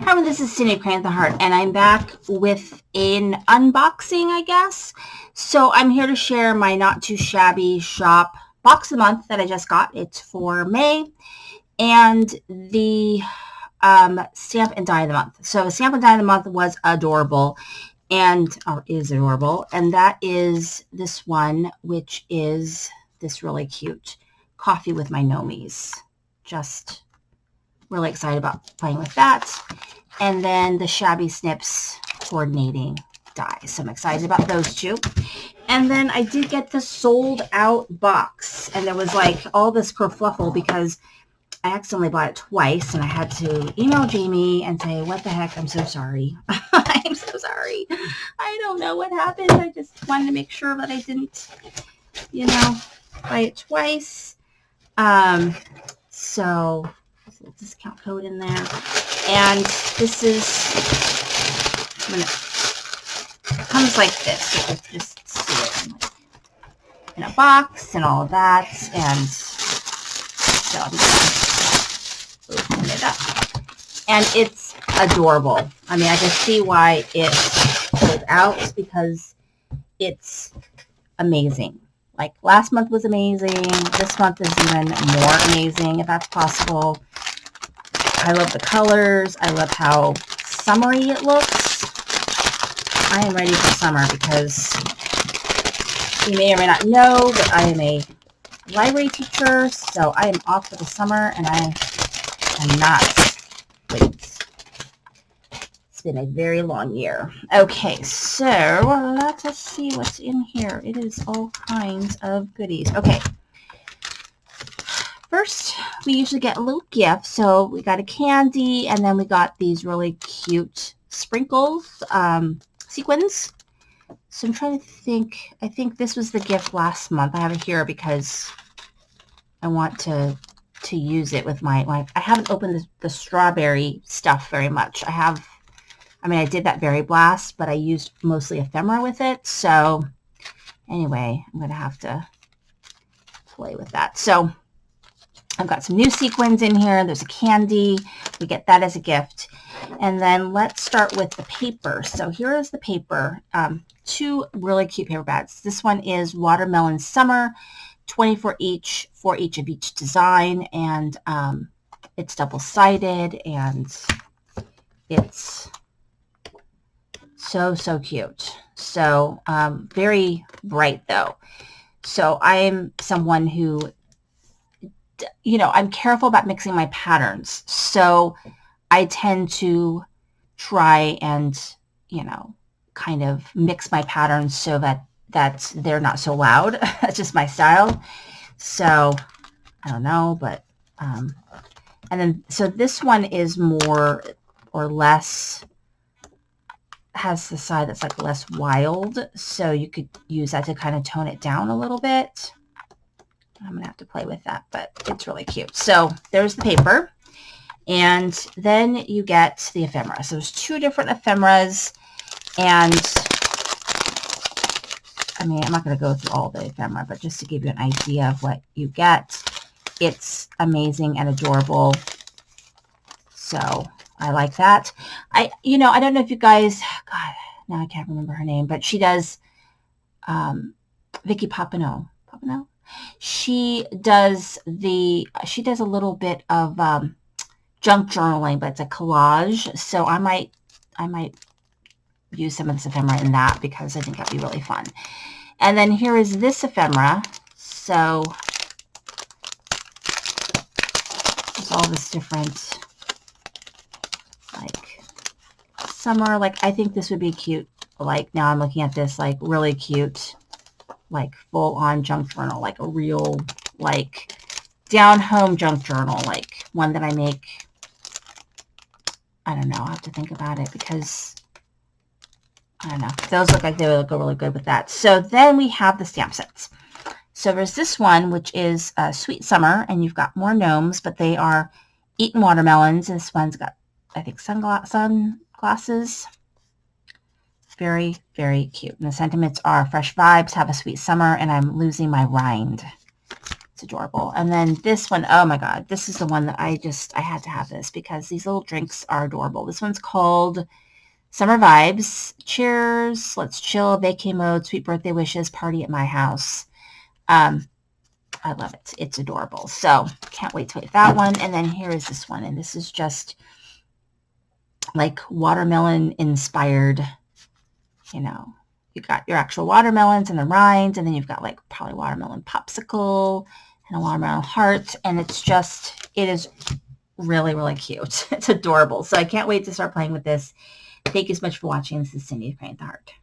Everyone, this is Cindy Crane the Heart, and I'm back with an unboxing, I guess. So I'm here to share my Not Too Shabby Shop Box of the Month that I just got. It's for May, and the Stamp and Die of the Month. So Stamp and Die of the Month was adorable, or is adorable, and that is this one, which is this really cute Coffee with My Nomies. Just really excited about playing with that. And then the Shabby Snips coordinating die. So I'm excited about those two. And then I did get the sold out box. And there was like all this kerfluffle because I accidentally bought it twice. And I had to email Jamie and say, what the heck? I'm so sorry. I'm so sorry. I don't know what happened. I just wanted to make sure that I didn't, buy it twice. So there's a little discount code in there. And this is, it comes like this. You can just see it in a box and all of that. And so I'm going to open it up. And it's adorable. I mean, I can see why it sold out because it's amazing. Like last month was amazing. This month is even more amazing, if that's possible. I love the colors. I love how summery it looks. I am ready for summer because you may or may not know that I am a library teacher, so I am off for the summer, and I cannot wait. It's been a very long year. Okay, so let us see what's in here. It is all kinds of goodies. Okay. First, we usually get a little gift. So we got a candy, and then we got these really cute sprinkles, sequins. So I'm trying to think. I think this was the gift last month. I have it here because I want to use it with my I haven't opened the strawberry stuff very much. I did that Berry Blast, but I used mostly ephemera with it. So anyway, I'm going to have to play with that. So I've got some new sequins in here. There's a candy. We get that as a gift. And then let's start with the paper. So here is the paper. Two really cute paper bags. This one is Watermelon Summer, 24 each, for each of each design. And it's double-sided, and it's so cute. So very bright, though. So I'm someone who, I'm careful about mixing my patterns. So I tend to try and, kind of mix my patterns so that they're not so loud. That's just my style. So I don't know, but, and then, so this one is more or less, has the side that's like less wild. So you could use that to kind of tone it down a little bit. I'm going to have to play with that, but it's really cute. So there's the paper. And then you get the ephemera. So there's two different ephemeras. And I'm not going to go through all the ephemera, but just to give you an idea of what you get, it's amazing and adorable. So I like that. I don't know if you guys, God, now I can't remember her name, but she does, Vicky Papineau. She does a little bit of junk journaling, but it's a collage. So I might use some of this ephemera in that because I think that'd be really fun. And then here is this ephemera. So there's all this different, like summer. Like I think this would be cute. Like now I'm looking at this, like really cute, like full-on junk journal, like a real, like down-home junk journal, like one that I make. I don't know. I'll have to think about it because, I don't know. Those look like they would go really good with that. So then we have the stamp sets. So there's this one, which is Sweet Summer, and you've got more gnomes, but they are eaten watermelons. This one's got, I think, sunglasses. Very, very cute. And the sentiments are fresh vibes, have a sweet summer, and I'm losing my rind. It's adorable. And then this one, oh my God, this is the one that I had to have this because these little drinks are adorable. This one's called Summer Vibes. Cheers. Let's chill. Vacay mode. Sweet birthday wishes. Party at my house. I love it. It's adorable. So can't wait to wait that one. And then here is this one. And this is just like watermelon inspired, you know, you got your actual watermelons and the rinds, and then you've got like probably watermelon popsicle and a watermelon heart. And it's just, it is really, really cute. It's adorable. So I can't wait to start playing with this. Thank you so much for watching. This is Cindy of Create the Heart.